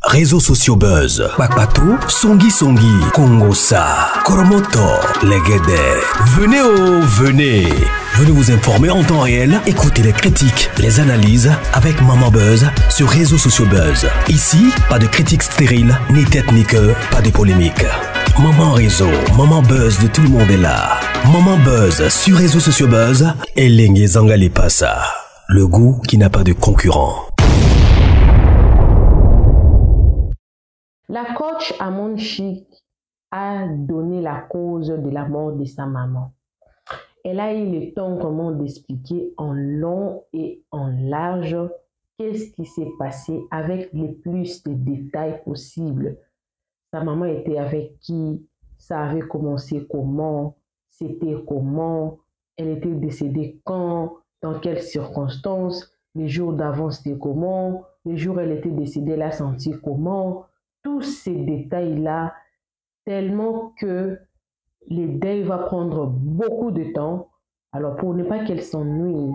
Réseaux sociaux buzz, Bakpato, Songi Songi, Kongosa, Koromoto, Legede. Venez venez. Venez vous informer en temps réel, écoutez les critiques, les analyses avec Maman Buzz sur Réseaux sociaux buzz. Ici, pas de critiques stériles, ni tête ni queue, pas de polémique. Maman Réseau, Maman Buzz de tout le monde est là. Maman Buzz sur Réseaux sociaux buzz et Lengue Zangali Passa. Le goût qui n'a pas de concurrent. La coach Amon Chic a donné la cause de la mort de sa maman. Elle a eu le temps vraiment d'expliquer en long et en large qu'est-ce qui s'est passé avec le plus de détails possibles. Sa maman était avec qui, ça avait commencé comment, c'était comment, elle était décédée quand, dans quelles circonstances, les jours d'avant c'était comment, les jours où elle était décédée, elle a senti comment. Tous ces détails-là, tellement que le deuil va prendre beaucoup de temps. Alors, pour ne pas qu'elle s'ennuie,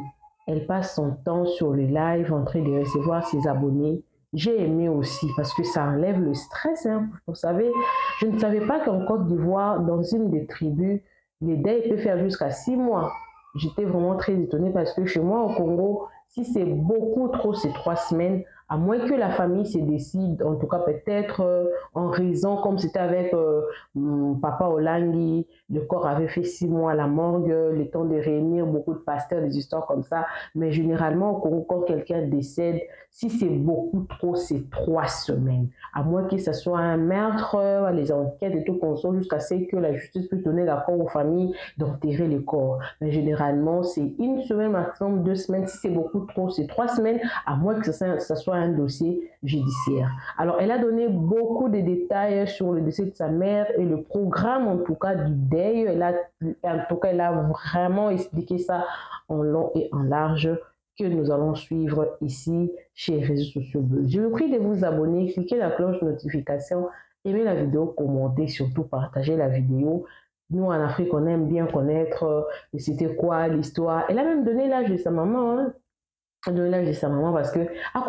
elle passe son temps sur le live en train de recevoir ses abonnés. J'ai aimé aussi parce que ça enlève le stress. Hein. Vous savez, je ne savais pas qu'en Côte d'Ivoire, dans une des tribus, le deuil peut faire jusqu'à 6 mois. J'étais vraiment très étonnée parce que chez moi au Congo, si c'est beaucoup trop, c'est 3 semaines. À moins que la famille se décide, en tout cas peut-être en raison, comme c'était avec Papa Olangi, le corps avait fait 6 mois à la morgue, le temps de réunir beaucoup de pasteurs, des histoires comme ça. Mais généralement, au Congo, quand quelqu'un décède, si c'est beaucoup trop, c'est 3 semaines. À moins que ce soit un meurtre, les enquêtes et tout, qu'on soit jusqu'à ce que la justice puisse donner l'accord aux familles d'enterrer le corps. Mais généralement, c'est 1 semaine, maximum 2 semaines. Si c'est beaucoup trop, c'est 3 semaines, à moins que ça soit un dossier judiciaire. Alors, elle a donné beaucoup de détails sur le décès de sa mère et le programme, en tout cas, du deuil. Elle a vraiment expliqué ça en long et en large que nous allons suivre ici chez Réseaux sociaux. Je vous prie de vous abonner, cliquez la cloche de notification, aimez la vidéo, commentez, surtout partagez la vidéo. Nous, en Afrique, on aime bien connaître c'était quoi l'histoire. Elle a même donné l'âge de sa maman, hein. De l'âge de sa maman parce que à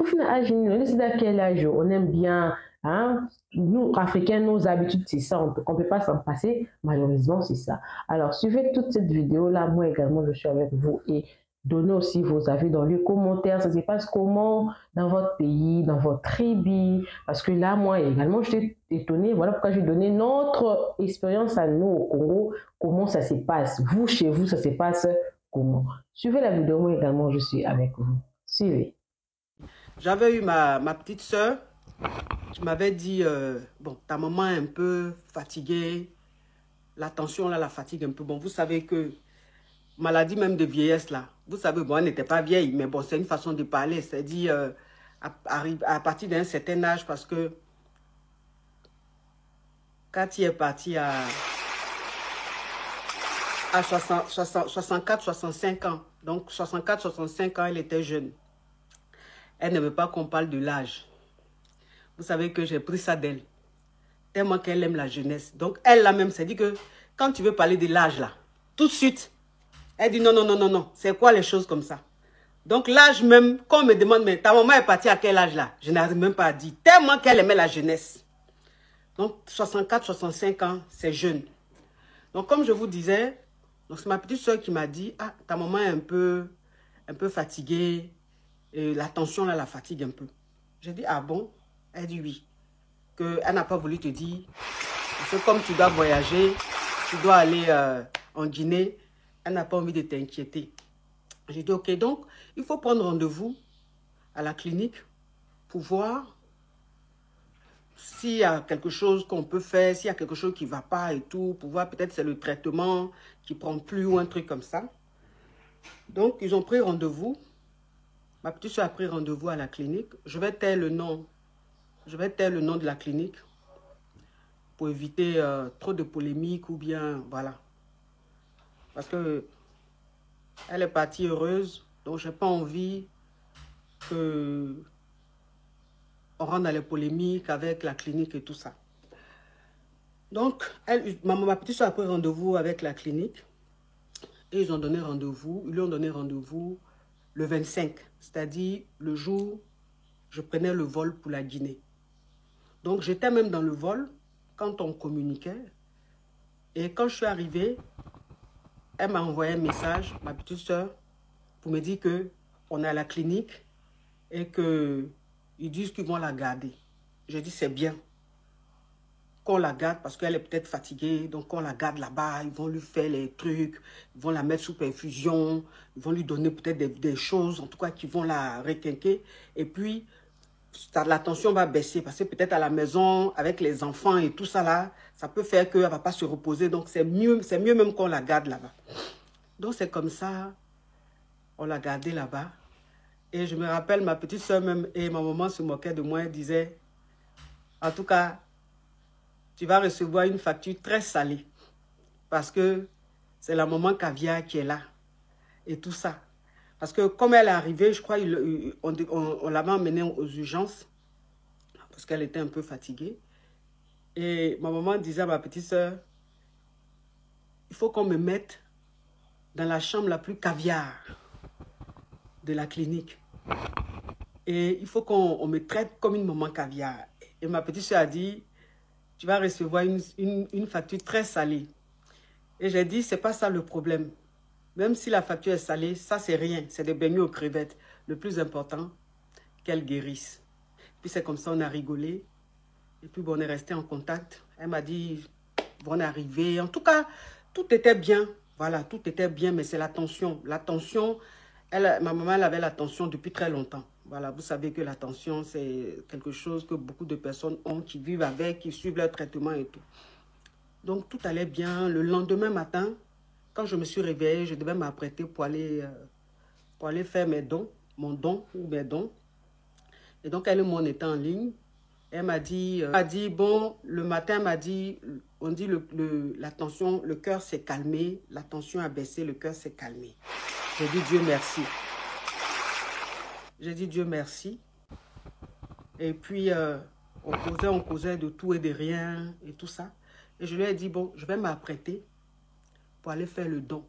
quel âge on aime bien, hein, nous Africains, nos habitudes c'est ça, on peut pas s'en passer, malheureusement c'est ça. Alors suivez toute cette vidéo là, moi également je suis avec vous et donnez aussi vos avis dans les commentaires, ça se passe comment dans votre pays, dans votre tribu, parce que là moi également j'étais étonnée, voilà pourquoi j'ai donné notre expérience à nous au Congo, comment ça se passe, vous chez vous ça se passe comment. Suivez la vidéo, moi également je suis avec vous. Suivez. J'avais eu ma petite soeur qui m'avait dit, bon, ta maman est un peu fatiguée, la tension là la fatigue un peu. Bon, vous savez que maladie même de vieillesse là, vous savez, bon, elle n'était pas vieille, mais bon, c'est une façon de parler, c'est-à-dire à partir d'un certain âge, parce que quand il est parti à 64, 65 ans. Donc, 64, 65 ans, elle était jeune. Elle ne veut pas qu'on parle de l'âge. Vous savez que j'ai pris ça d'elle. Tellement qu'elle aime la jeunesse. Donc, elle là même s'est dit que quand tu veux parler de l'âge là, tout de suite, elle dit non, non, non, non, non. C'est quoi les choses comme ça? Donc, l'âge même, quand on me demande, mais ta maman est partie à quel âge là? Je n'arrive même pas à dire. Tellement qu'elle aimait la jeunesse. Donc, 64, 65 ans, c'est jeune. Donc, comme je vous disais, c'est ma petite soeur qui m'a dit, ah, ta maman est un peu fatiguée, et la tension là la fatigue un peu. J'ai dit, ah bon? Elle dit oui. Elle n'a pas voulu te dire, parce que comme tu dois voyager, tu dois aller en Guinée, elle n'a pas envie de t'inquiéter. J'ai dit, ok, donc, il faut prendre rendez-vous à la clinique pour voir s'il y a quelque chose qu'on peut faire, s'il y a quelque chose qui ne va pas et tout, pour voir peut-être c'est le traitement qui ne prend plus ou un truc comme ça. Donc, ils ont pris rendez-vous. Ma petite soeur a pris rendez-vous à la clinique. Je vais taire le nom. Je vais taire le nom de la clinique pour éviter trop de polémiques ou bien, voilà. Parce que elle est partie heureuse, donc je n'ai pas envie que on rentre dans les polémiques avec la clinique et tout ça. Donc, ma petite soeur a pris rendez-vous avec la clinique et ils ont donné rendez-vous, ils lui ont donné rendez-vous le 25, c'est-à-dire le jour où je prenais le vol pour la Guinée. Donc, j'étais même dans le vol quand on communiquait. Et quand je suis arrivée, elle m'a envoyé un message, ma petite soeur, pour me dire qu'on est à la clinique et qu'ils disent qu'ils vont la garder. J'ai dit, c'est bien qu'on la garde parce qu'elle est peut-être fatiguée. Donc, on la garde là-bas. Ils vont lui faire les trucs. Ils vont la mettre sous perfusion. Ils vont lui donner peut-être des choses, en tout cas, qui vont la requinquer. Et puis, la tension va baisser parce que peut-être à la maison, avec les enfants et tout ça là, ça peut faire qu'elle ne va pas se reposer. Donc, c'est mieux même qu'on la garde là-bas. Donc, c'est comme ça, on l'a gardée là-bas. Et je me rappelle, ma petite soeur même et ma maman se moquaient de moi. Elle disait, en tout cas, tu vas recevoir une facture très salée parce que c'est la maman caviar qui est là et tout ça. Parce que comme elle est arrivée, je crois on l'avait emmenée aux urgences parce qu'elle était un peu fatiguée. Et ma maman disait à ma petite soeur, il faut qu'on me mette dans la chambre la plus caviar de la clinique. Et il faut qu'on me traite comme une maman caviar. Et ma petite soeur a dit, tu vas recevoir une facture très salée. Et j'ai dit, c'est pas ça le problème. Même si la facture est salée, ça c'est rien. C'est des beignets aux crevettes. Le plus important, qu'elle guérisse. Puis c'est comme ça, on a rigolé. Et puis bon, on est resté en contact. Elle m'a dit, bon, on est arrivé. En tout cas, tout était bien. Voilà, tout était bien, mais c'est la tension. La tension, ma maman elle avait la tension depuis très longtemps. Voilà, vous savez que la tension, c'est quelque chose que beaucoup de personnes ont, qui vivent avec, qui suivent leur traitement et tout. Donc, tout allait bien. Le lendemain matin, quand je me suis réveillée, je devais m'apprêter pour aller faire mes dons, mon don ou mes dons. Et donc, elle et moi, on était en ligne. Elle m'a dit, bon, le matin, elle m'a dit, on dit la tension, le cœur s'est calmé, la tension a baissé, le cœur s'est calmé. J'ai dit Dieu merci. J'ai dit Dieu merci. Et puis, on causait de tout et de rien et tout ça. Et je lui ai dit, bon, je vais m'apprêter pour aller faire le don.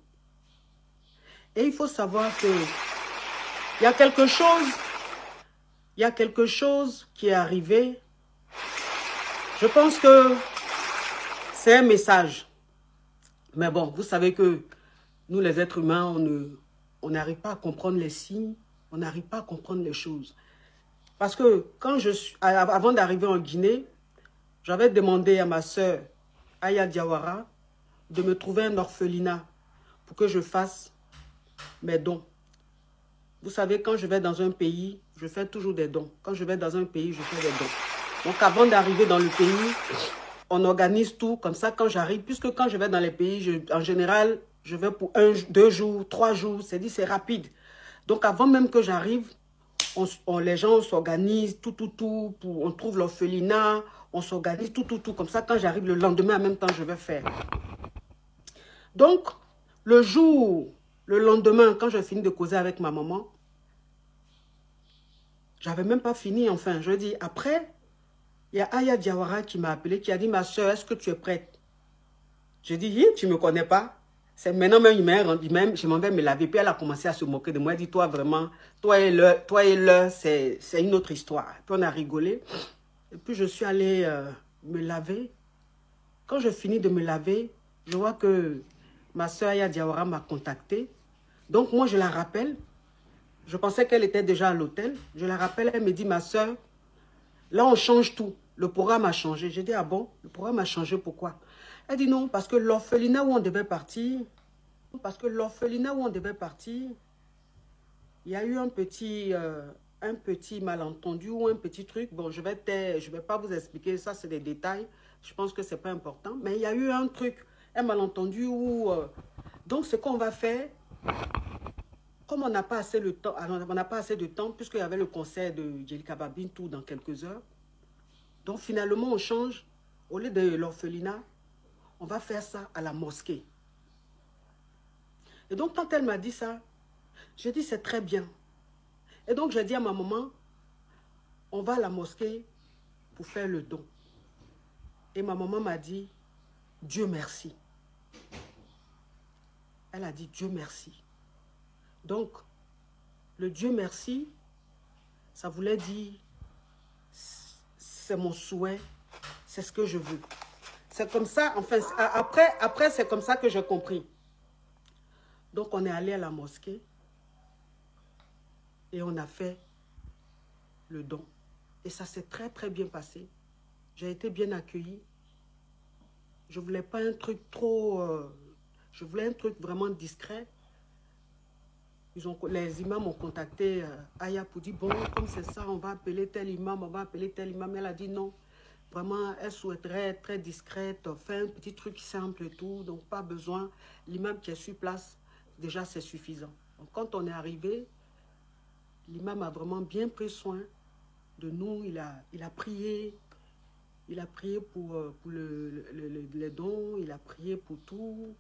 Et il faut savoir que il y a quelque chose qui est arrivé. Je pense que c'est un message. Mais bon, vous savez que nous, les êtres humains, on n'arrive pas à comprendre les signes, on n'arrive pas à comprendre les choses. Parce que avant d'arriver en Guinée, j'avais demandé à ma soeur, Aya Diawara, de me trouver un orphelinat pour que je fasse mes dons. Vous savez, quand je vais dans un pays, je fais toujours des dons. Quand je vais dans un pays, je fais des dons. Donc avant d'arriver dans le pays, on organise tout. Comme ça, quand j'arrive, puisque quand je vais dans les pays, en général, je vais pour 1, 2 jours, 3 jours. C'est rapide. Donc avant même que j'arrive, les gens s'organisent, on trouve l'orphelinat, on s'organise, tout. Comme ça, quand j'arrive le lendemain, en même temps, je vais faire. Donc, le lendemain, quand j'ai fini de causer avec ma maman, j'avais même pas fini, enfin, je dis, après, il y a Aya Diawara qui m'a appelé, qui a dit, ma soeur, est-ce que tu es prête? Je dis, tu ne me connais pas? C'est maintenant même, je m'en vais me laver. Puis elle a commencé à se moquer de moi. Elle dit, toi vraiment, toi et le, c'est une autre histoire. Puis on a rigolé. Et puis je suis allée me laver. Quand je finis de me laver, je vois que ma soeur Aya Diawara m'a contacté. Donc moi je la rappelle. Je pensais qu'elle était déjà à l'hôtel. Je la rappelle, elle me dit, ma soeur, là on change tout. Le programme a changé. J'ai dit, ah bon, le programme a changé, pourquoi? Elle dit non, parce que l'orphelinat où on devait partir, il y a eu un petit malentendu ou un petit truc. Bon, je vais pas vous expliquer, ça c'est des détails. Je pense que c'est pas important. Mais il y a eu un truc, un malentendu où... donc ce qu'on va faire, comme on n'a pas assez de temps, puisqu'il y avait le concert de Djelika Babintou dans quelques heures. Donc finalement on change, au lieu de l'orphelinat, on va faire ça à la mosquée. Et donc, quand elle m'a dit ça, j'ai dit, c'est très bien. Et donc, j'ai dit à ma maman, on va à la mosquée pour faire le don. Et ma maman m'a dit, Dieu merci. Elle a dit, Dieu merci. Donc, le Dieu merci, ça voulait dire, c'est mon souhait, c'est ce que je veux. C'est comme ça, enfin, après c'est comme ça que j'ai compris. Donc, on est allé à la mosquée et on a fait le don. Et ça s'est très, très bien passé. J'ai été bien accueillie. Je ne voulais pas un truc trop... je voulais un truc vraiment discret. Les imams ont contacté Aya pour dire, bon, comme c'est ça, on va appeler tel imam, on va appeler tel imam. Elle a dit non. Vraiment, elle souhaiterait être très discrète, faire un petit truc simple et tout. Donc, pas besoin. L'imam qui est sur place, déjà, c'est suffisant. Donc, quand on est arrivé, l'imam a vraiment bien pris soin de nous. Il a prié. Il a prié pour les dons. Il a prié pour tout.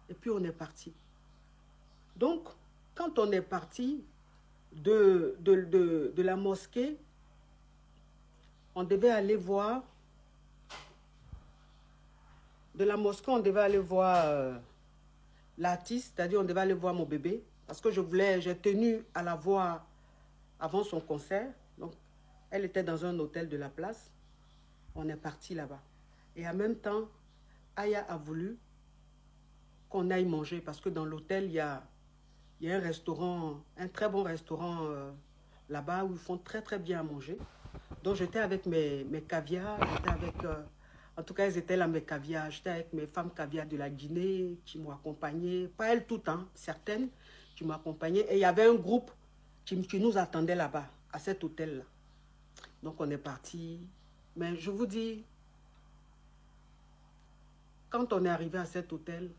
Et puis, on est parti. Donc, quand on est parti de la mosquée, on devait aller voir, de la mosquée, on devait aller voir l'artiste, c'est-à-dire on devait aller voir mon bébé, parce que j'ai tenu à la voir avant son concert. Donc, elle était dans un hôtel de la place. On est parti là-bas. Et en même temps, Aya a voulu qu'on aille manger, parce que dans l'hôtel, il y a un restaurant, un très bon restaurant là-bas où ils font très très bien à manger. Donc j'étais avec mes caviars, j'étais avec, en tout cas ils étaient là mes caviars, j'étais avec mes femmes caviars de la Guinée qui m'ont accompagné, pas elles toutes, hein, certaines qui m'ont accompagné. Et il y avait un groupe qui nous attendait là-bas, à cet hôtel-là. Donc on est parti. Mais je vous dis, quand on est arrivé à cet hôtel,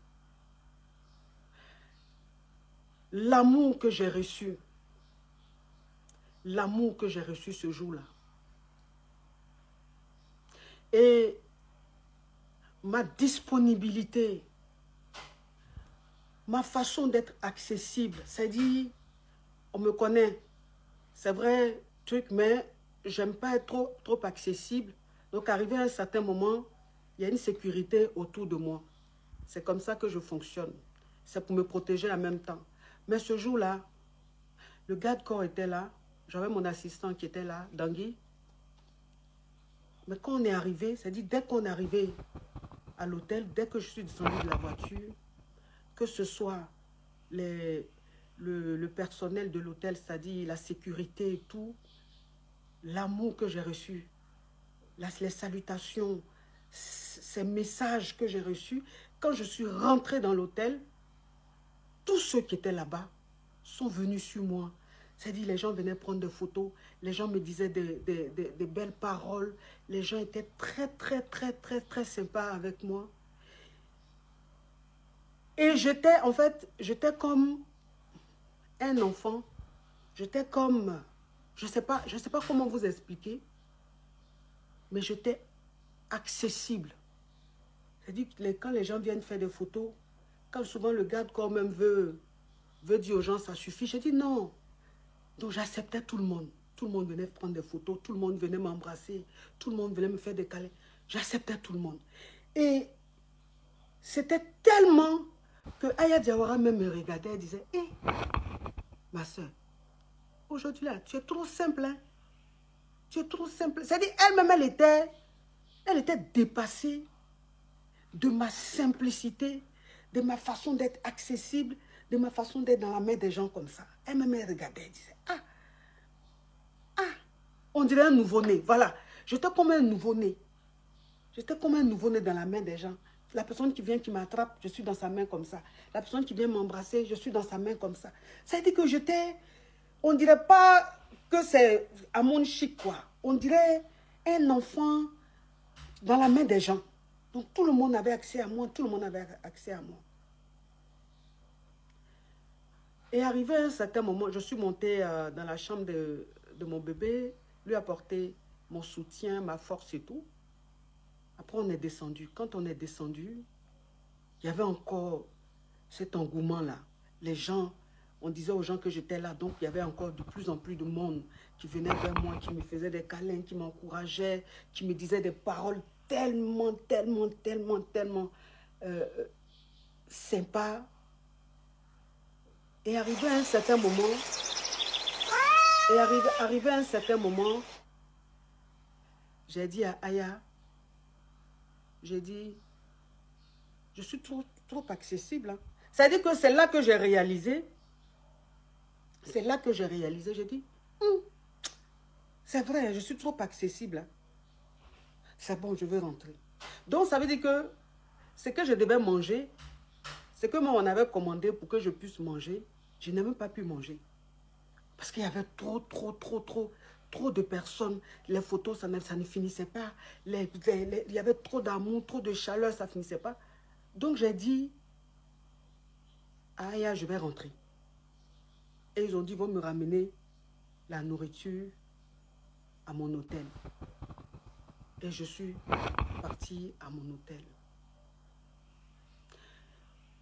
l'amour que j'ai reçu ce jour-là, et ma disponibilité, ma façon d'être accessible, c'est-à-dire, on me connaît, c'est vrai, truc, mais j'aime pas être trop accessible. Donc, arrivé à un certain moment, il y a une sécurité autour de moi. C'est comme ça que je fonctionne. C'est pour me protéger en même temps. Mais ce jour-là, le garde-corps était là. J'avais mon assistant qui était là, Dangui. Mais quand on est arrivé, c'est-à-dire dès qu'on est arrivé à l'hôtel, dès que je suis descendu de la voiture, que ce soit le personnel de l'hôtel, c'est-à-dire la sécurité et tout, l'amour que j'ai reçu, les salutations, ces messages que j'ai reçus, quand je suis rentrée dans l'hôtel, tous ceux qui étaient là-bas sont venus sur moi. C'est-à-dire, les gens venaient prendre des photos, les gens me disaient des belles paroles, les gens étaient très, très, très, très, très sympas avec moi. Et j'étais, en fait, j'étais comme un enfant, j'étais comme, je sais pas comment vous expliquer, mais j'étais accessible. C'est-à-dire que quand les gens viennent faire des photos, quand souvent le garde-corps même veut dire aux gens, ça suffit, j'ai dit non. Donc j'acceptais tout le monde. Tout le monde venait prendre des photos, tout le monde venait m'embrasser, tout le monde venait me faire des câlins. J'acceptais tout le monde. Et c'était tellement que Aya Diawara même me regardait et disait, hé, ma soeur, aujourd'hui là, tu es trop simple, hein? Tu es trop simple. C'est-à-dire, elle-même, elle était dépassée de ma simplicité, de ma façon d'être accessible, de ma façon d'être dans la main des gens comme ça. Elle-même, elle regardait et disait, on dirait un nouveau-né. Voilà, j'étais comme un nouveau-né. J'étais comme un nouveau-né dans la main des gens. La personne qui vient, qui m'attrape, je suis dans sa main comme ça. La personne qui vient m'embrasser, je suis dans sa main comme ça. Ça veut dire que j'étais, on dirait pas que c'est à mon chic, quoi. On dirait un enfant dans la main des gens. Donc tout le monde avait accès à moi, tout le monde avait accès à moi. Et arrivé à un certain moment, je suis montée dans la chambre de mon bébé, lui apporter mon soutien, ma force et tout. Après, on est descendu. Quand on est descendu, il y avait encore cet engouement-là. Les gens, on disait aux gens que j'étais là, donc il y avait encore de plus en plus de monde qui venait vers moi, qui me faisait des câlins, qui m'encourageait, qui me disait des paroles tellement sympas. Et arrivé à un certain moment, j'ai dit à Aya, j'ai dit, je suis trop accessible. Hein. C'est-à-dire que c'est là que j'ai réalisé, j'ai dit, c'est vrai, je suis trop accessible. Hein. C'est bon, je veux rentrer. Donc, ça veut dire que ce que je devais manger, ce que moi on avait commandé pour que je puisse manger, je n'ai même pas pu manger. Parce qu'il y avait trop de personnes. Les photos, ça ne finissait pas. Il y avait trop d'amour, trop de chaleur, ça ne finissait pas. Donc j'ai dit, Aya, je vais rentrer. Et ils ont dit, ils vont me ramener la nourriture à mon hôtel. Et je suis partie à mon hôtel.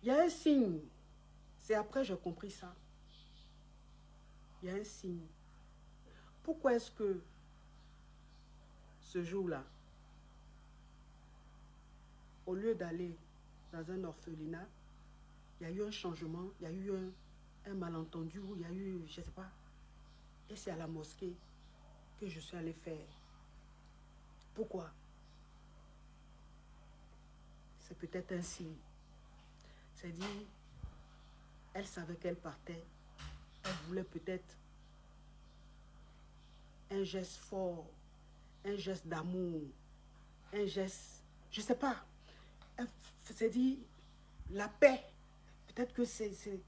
Il y a un signe. C'est après que j'ai compris ça. Il y a un signe. Pourquoi est-ce que ce jour-là, au lieu d'aller dans un orphelinat, il y a eu un changement, il y a eu un malentendu, il y a eu, je ne sais pas. Et c'est à la mosquée que je suis allée faire. Pourquoi? C'est peut-être un signe. C'est-à-dire, elle savait qu'elle partait. Elle voulait peut-être un geste fort, un geste d'amour, un geste, je ne sais pas. C'est dit la paix. Peut-être que c'était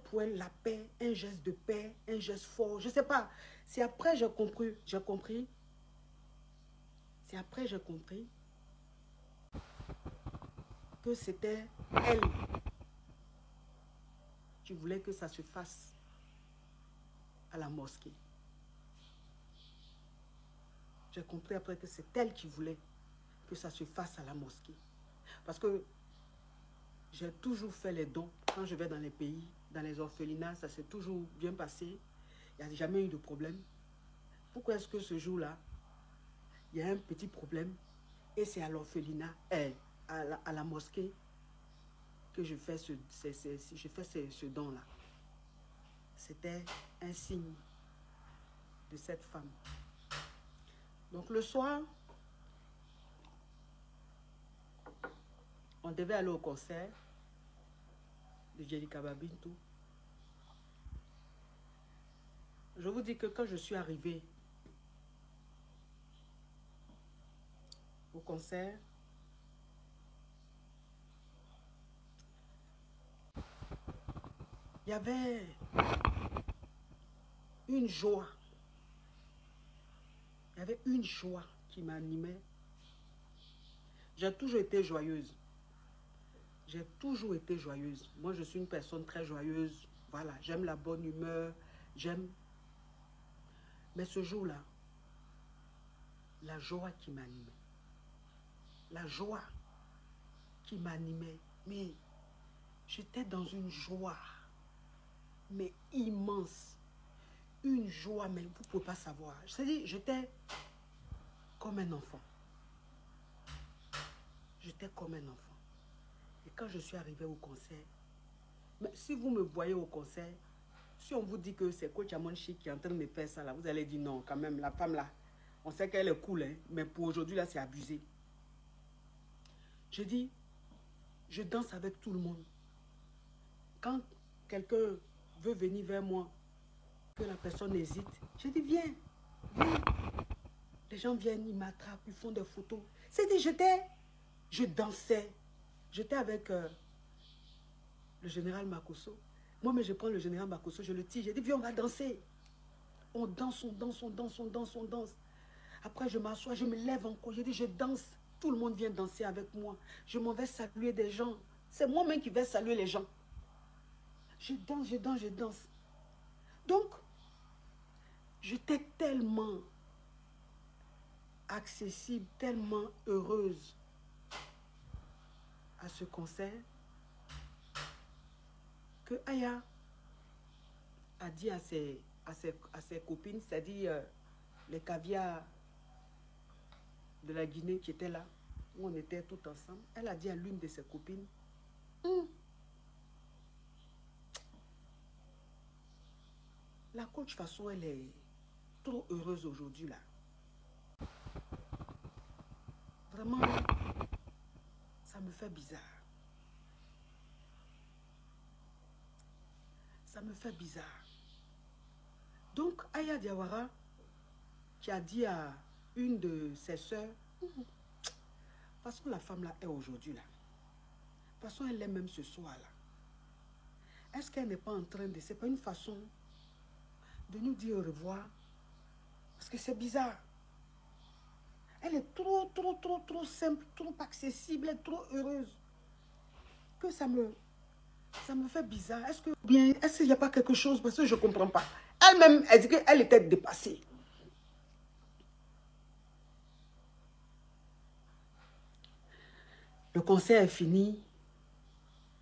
pour elle la paix, un geste de paix, un geste fort. Je ne sais pas. C'est après j'ai compris. C'est après j'ai compris que c'était elle qui voulait que ça se fasse à la mosquée. J'ai compris après que c'est elle qui voulait que ça se fasse à la mosquée. Parce que j'ai toujours fait les dons. Quand je vais dans les pays, dans les orphelinats, ça s'est toujours bien passé. Il n'y a jamais eu de problème. Pourquoi est-ce que ce jour-là, il y a un petit problème et c'est à l'orphelinat, à la mosquée, que je fais ce don-là? C'était un signe de cette femme. Donc le soir, on devait aller au concert de Jelly Kababintou. Je vous dis que quand je suis arrivée au concert, il y avait une joie. Il y avait une joie qui m'animait. J'ai toujours été joyeuse. J'ai toujours été joyeuse. Moi, je suis une personne très joyeuse. Voilà, j'aime la bonne humeur. J'aime. Mais ce jour-là, la joie qui m'animait. La joie qui m'animait. Mais j'étais dans une joie, mais immense. Une joie, mais vous ne pouvez pas savoir. C'est-à-dire, j'étais comme un enfant. J'étais comme un enfant. Et quand je suis arrivée au concert, mais si vous me voyez au concert, si on vous dit que c'est Coach Amonchi qui est en train de me faire ça, là, vous allez dire non, quand même, la femme là, on sait qu'elle est cool, hein, mais pour aujourd'hui, là, c'est abusé. Je dis, je danse avec tout le monde. Quand quelqu'un veut venir vers moi, que la personne hésite, je dis, viens, viens. Les gens viennent, ils m'attrapent, ils font des photos. C'est-à-dire, je dansais. J'étais avec le général Makosso. Moi, mais je prends le général Makosso, je le tire, je dis, viens, on va danser. On danse, on danse, on danse, on danse, on danse. Après, je m'assois, je me lève encore, je dis, je danse. Tout le monde vient danser avec moi. Je m'en vais saluer des gens. C'est moi-même qui vais saluer les gens. Je danse, je danse, je danse. Donc, j'étais tellement accessible, tellement heureuse à ce concert que Aya a dit à ses copines, c'est-à-dire les caviars de la Guinée qui étaient là, où on était tous ensemble, elle a dit à l'une de ses copines, la coach façon, elle est trop heureuse aujourd'hui là. Vraiment, ça me fait bizarre. Ça me fait bizarre. Donc, Aya Diawara, qui a dit à une de ses sœurs, parce que la femme là est aujourd'hui là. De toute façon, elle est même ce soir là. Est-ce qu'elle n'est pas en train de... C'est pas une façon de nous dire au revoir? Parce que c'est bizarre. Elle est trop simple, trop accessible, elle est trop heureuse. Que ça me fait bizarre. Est-ce qu'il n'y a pas quelque chose? Parce que je ne comprends pas. Elle-même, elle dit qu'elle était dépassée. Le concert est fini.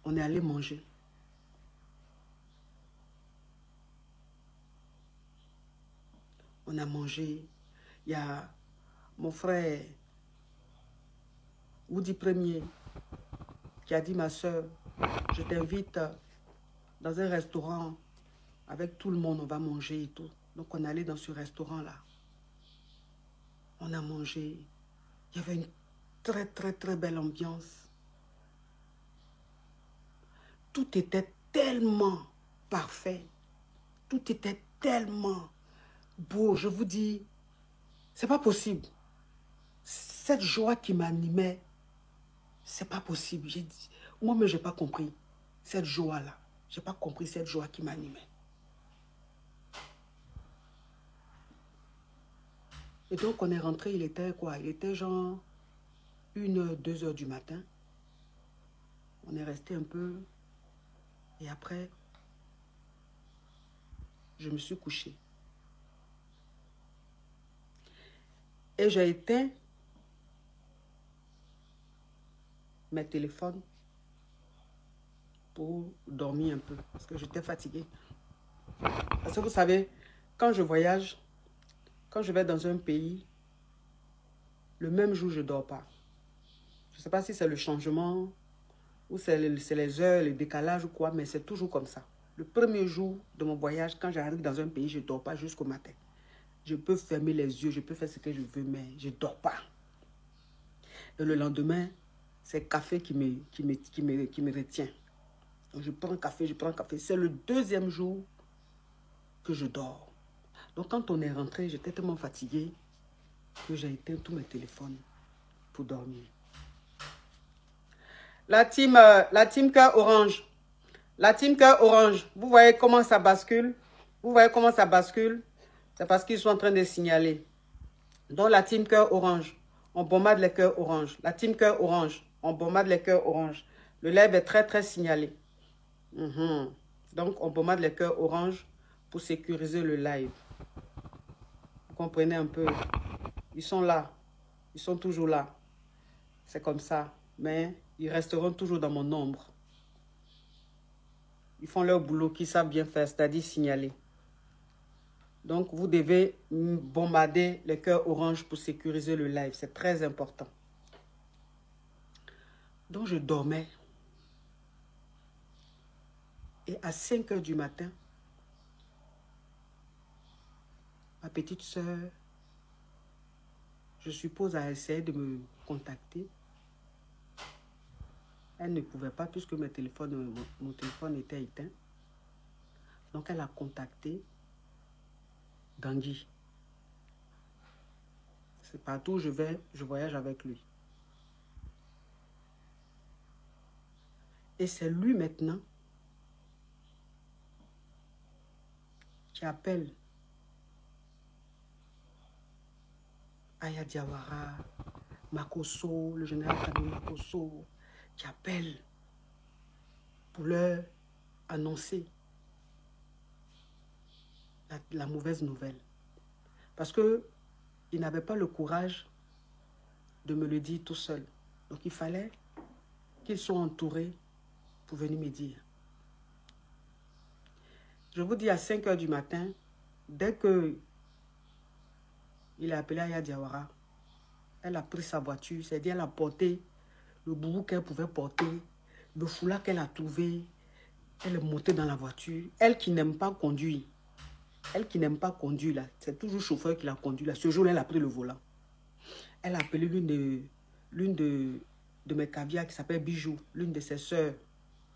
On est allé manger. On a mangé. Il y a mon frère Woody Premier qui a dit, ma soeur, je t'invite dans un restaurant avec tout le monde, on va manger et tout. Donc on est allé dans ce restaurant-là. On a mangé. Il y avait une très belle ambiance. Tout était tellement parfait. Tout était tellement beau. Je vous dis, c'est pas possible. Cette joie qui m'animait, c'est pas possible. Moi-même, je n'ai pas compris cette joie-là. Je n'ai pas compris cette joie qui m'animait. Et donc, on est rentré, il était quoi? Il était genre 1h, 2h du matin. On est resté un peu. Et après, je me suis couchée. Et j'ai éteint mes téléphones pour dormir un peu. Parce que j'étais fatiguée. Parce que vous savez, quand je voyage, quand je vais dans un pays, le même jour, je ne dors pas. Je ne sais pas si c'est le changement ou c'est les heures, le décalage ou quoi, mais c'est toujours comme ça. Le premier jour de mon voyage, quand j'arrive dans un pays, je ne dors pas jusqu'au matin. Je peux fermer les yeux, je peux faire ce que je veux, mais je ne dors pas. Et le lendemain, c'est le café qui me retient. Donc je prends café, C'est le deuxième jour que je dors. Donc quand on est rentré, j'étais tellement fatiguée que j'ai éteint tous mes téléphones pour dormir. La team Cœur Orange. La team Cœur Orange. Vous voyez comment ça bascule? Vous voyez comment ça bascule? C'est parce qu'ils sont en train de signaler. Donc la team Cœur Orange, on bombarde les cœurs orange. La team Cœur Orange, on bombarde les cœurs orange. Le live est très signalé. Donc on bombarde les cœurs orange pour sécuriser le live. Vous comprenez un peu? Ils sont là. Ils sont toujours là. C'est comme ça. Mais ils resteront toujours dans mon ombre. Ils font leur boulot qu'ils savent bien faire, c'est-à-dire signaler. Donc, vous devez bombarder les cœurs orange pour sécuriser le live. C'est très important. Donc, je dormais. Et à 5 h du matin, ma petite soeur, je suppose, a essayé de me contacter. Elle ne pouvait pas puisque mon téléphone était éteint. Donc, elle a contacté Gangui. C'est partout où je vais, je voyage avec lui. Et c'est lui maintenant qui appelle Aya Diawara, Makosso, le général Kanu Makosso, qui appelle pour leur annoncer la mauvaise nouvelle. Parce que il n'avait pas le courage de me le dire tout seul. Donc il fallait qu'ils soient entourés pour venir me dire. Je vous dis à 5 h du matin, dès que il a appelé Aya Diawara, elle a pris sa voiture, c'est-à-dire elle a porté le boubou qu'elle pouvait porter, le foulard qu'elle a trouvé, elle est montée dans la voiture. Elle qui n'aime pas conduire, là, c'est toujours le chauffeur qui l'a conduit là. Ce jour-là, elle a pris le volant. Elle a appelé l'une l'une de mes caviars qui s'appelle Bijou, l'une de ses sœurs,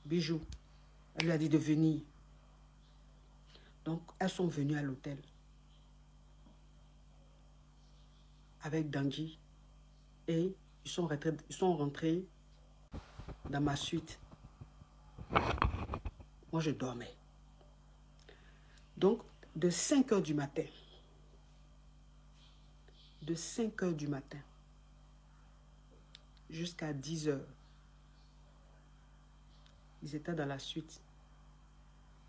Bijou. Elle lui a dit de venir. Donc, elles sont venues à l'hôtel avec Dangui et ils sont rentrés dans ma suite. Moi, je dormais. Donc, de 5 h du matin, jusqu'à 10 h, ils étaient dans la suite.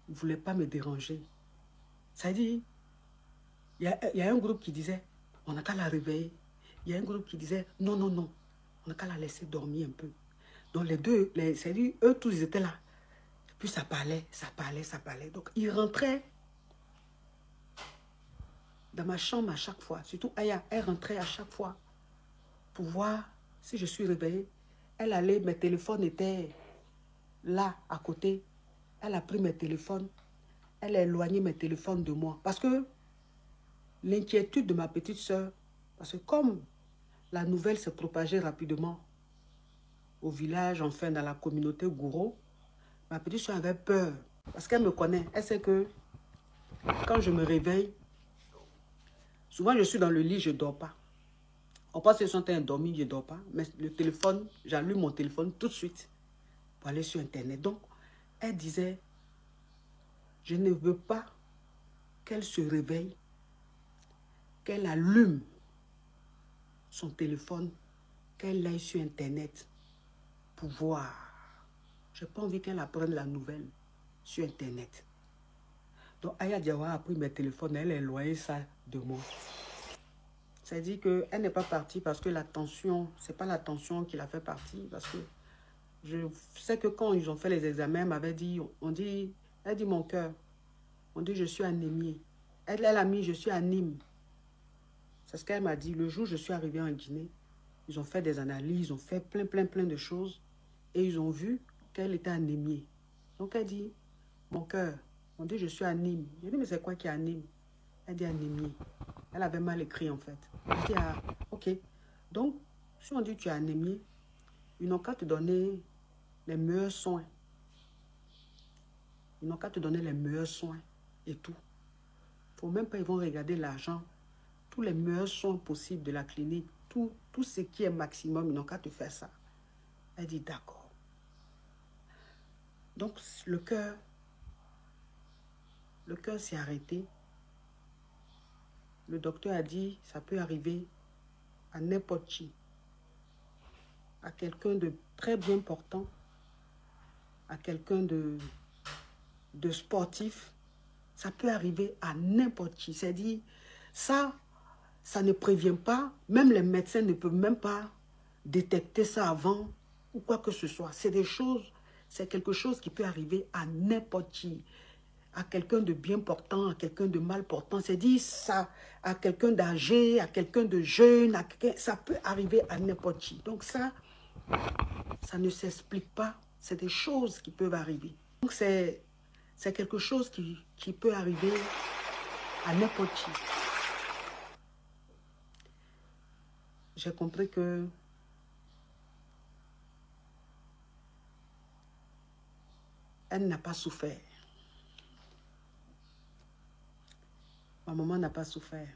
Ils ne voulaient pas me déranger. Ça dit, il y a un groupe qui disait, on n'a qu'à la réveiller. Il y a un groupe qui disait, non, non, non, on n'a qu'à la laisser dormir un peu. Donc les deux, c'est-à-dire, eux tous, ils étaient là. Puis ça parlait, ça parlait, ça parlait. Donc ils rentraient dans ma chambre à chaque fois. Surtout Aya, elle rentrait à chaque fois pour voir si je suis réveillée. Elle allait, mes téléphones étaient là, à côté. Elle a pris mes téléphones. Elle a éloigné mes téléphones de moi. Parce que l'inquiétude de ma petite soeur, parce que comme la nouvelle s'est propagée rapidement au village, enfin dans la communauté Gouro, ma petite soeur avait peur. Parce qu'elle me connaît. Elle sait que quand je me réveille, souvent je suis dans le lit, je ne dors pas. On pense que je suis endormi, je ne dors pas. Mais le téléphone, j'allume mon téléphone tout de suite pour aller sur Internet. Donc, elle disait, je ne veux pas qu'elle se réveille, qu'elle allume son téléphone, qu'elle aille sur Internet pour voir. Je n'ai pas envie qu'elle apprenne la nouvelle sur Internet. Donc, Aya Diawara a pris mes téléphones, elle a éloigné ça de moi. C'est-à-dire qu'elle n'est pas partie parce que la tension, ce n'est pas la tension qui l'a fait partir. Parce que je sais que quand ils ont fait les examens, elle m'avait dit, elle dit mon cœur, on dit je suis anémiée. Elle a mis je suis anime. C'est ce qu'elle m'a dit. Le jour où je suis arrivée en Guinée, ils ont fait des analyses, ils ont fait plein de choses. Et ils ont vu qu'elle était anémiée. Donc elle dit, mon cœur, on dit je suis anime. Je dis mais c'est quoi qui est anime? Elle dit anémie. Elle avait mal écrit en fait. Je dis ah, ok. Donc, si on dit tu es anémie, ils n'ont qu'à te donner les meilleurs soins. Ils n'ont qu'à te donner les meilleurs soins et tout. Il ne faut même pas, ils vont regarder l'argent. Tous les meilleurs soins possibles de la clinique, tout ce qui est maximum, ils n'ont qu'à te faire ça. Elle dit d'accord. Donc, le cœur s'est arrêté. Le docteur a dit, ça peut arriver à n'importe qui. À quelqu'un de très bien portant, à quelqu'un de sportif. Ça peut arriver à n'importe qui. C'est-à-dire, ça ne prévient pas. Même les médecins ne peuvent même pas détecter ça avant ou quoi que ce soit. C'est des choses, c'est quelque chose qui peut arriver à n'importe qui. À quelqu'un de bien portant, à quelqu'un de mal portant. C'est-à-dire, ça, à quelqu'un d'âgé, à quelqu'un de jeune, ça peut arriver à n'importe qui. Donc ça ne s'explique pas. C'est des choses qui peuvent arriver. Donc c'est quelque chose qui peut arriver à n'importe qui. J'ai compris que elle n'a pas souffert. Ma maman n'a pas souffert.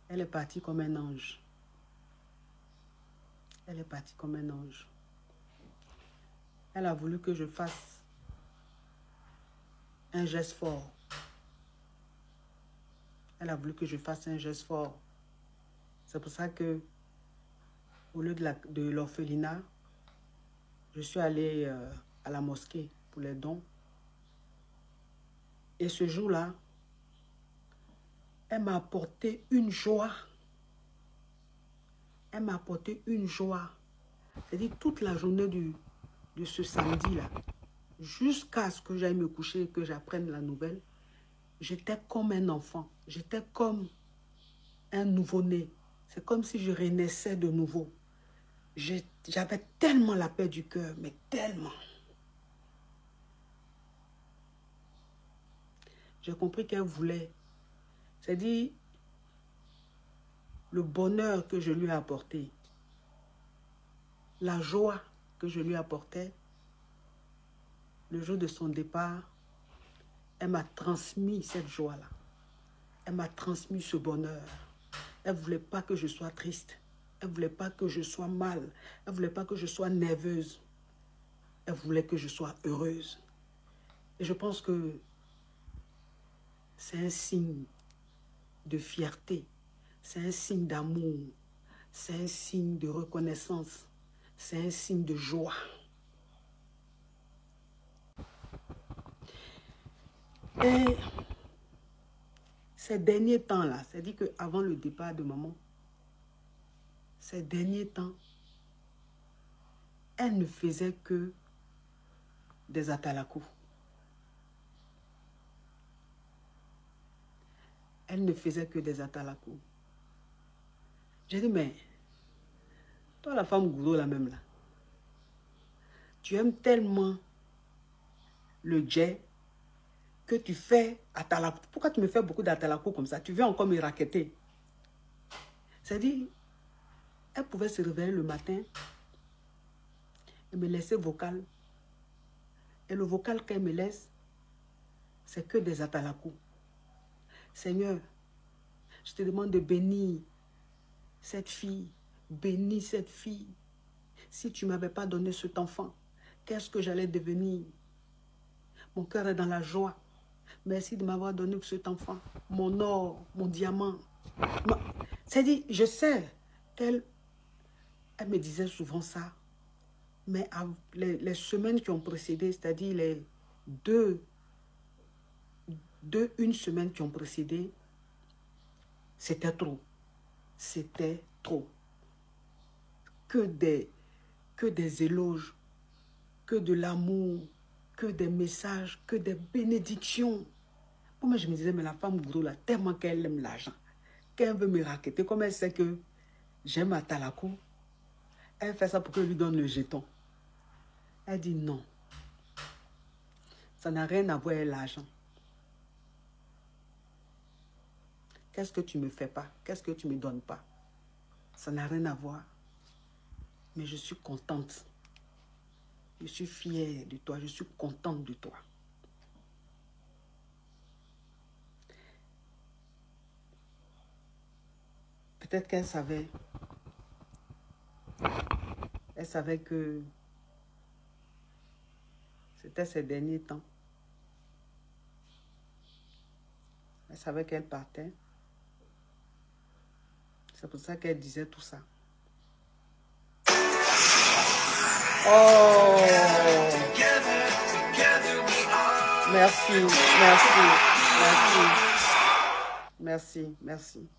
Elle est partie comme un ange. Elle est partie comme un ange. Elle a voulu que je fasse un geste fort. Elle a voulu que je fasse un geste fort. C'est pour ça que, au lieu de l'orphelinat, je suis allée à la mosquée pour les dons. Et ce jour-là, elle m'a apporté une joie. Elle m'a apporté une joie. C'est-à-dire toute la journée de ce samedi-là, jusqu'à ce que j'aille me coucher et que j'apprenne la nouvelle, j'étais comme un enfant. J'étais comme un nouveau-né. C'est comme si je renaissais de nouveau. J'avais tellement la paix du cœur, mais tellement. J'ai compris qu'elle voulait. C'est-à-dire, le bonheur que je lui ai apporté, la joie que je lui apportais, le jour de son départ, elle m'a transmis cette joie-là. Elle m'a transmis ce bonheur. Elle ne voulait pas que je sois triste. Elle ne voulait pas que je sois mal. Elle ne voulait pas que je sois nerveuse. Elle voulait que je sois heureuse. Et je pense que c'est un signe de fierté. C'est un signe d'amour. C'est un signe de reconnaissance. C'est un signe de joie. Et ces derniers temps-là, c'est-à-dire qu'avant le départ de maman, ces derniers temps, elle ne faisait que des atalakou. Elle ne faisait que des atalakou. J'ai dit, mais toi, la femme gourou, la même là, tu aimes tellement le djé que tu fais atalakou. Pourquoi tu me fais beaucoup d'atalakou comme ça? Tu veux encore me raqueter. C'est-à-dire, elle pouvait se réveiller le matin et me laisser vocal. Et le vocal qu'elle me laisse, c'est que des atalakou. Seigneur, je te demande de bénir cette fille. Bénis cette fille. Si tu ne m'avais pas donné cet enfant, qu'est-ce que j'allais devenir? Mon cœur est dans la joie. Merci de m'avoir donné cet enfant. Mon or, mon diamant. C'est-à-dire, je sais qu'elle me disait souvent ça. Mais les semaines qui ont précédé, c'est-à-dire les une semaine qui ont précédé, c'était trop. C'était trop. Que des éloges, que de l'amour, que des messages, que des bénédictions. Moi, je me disais, mais la femme gourou, là, tellement qu'elle aime l'argent, qu'elle veut me raqueter, comme elle sait que j'aime atalakou, elle fait ça pour que je lui donne le jeton. Elle dit non. Ça n'a rien à voir avec l'argent. Qu'est-ce que tu ne me fais pas? Qu'est-ce que tu ne me donnes pas? Ça n'a rien à voir. Mais je suis contente. Je suis fière de toi. Je suis contente de toi. Peut-être qu'elle savait. Elle savait que c'était ces derniers temps. Elle savait qu'elle partait. C'est pour ça qu'elle disait tout ça. Oh! Merci, merci, merci. Merci, merci.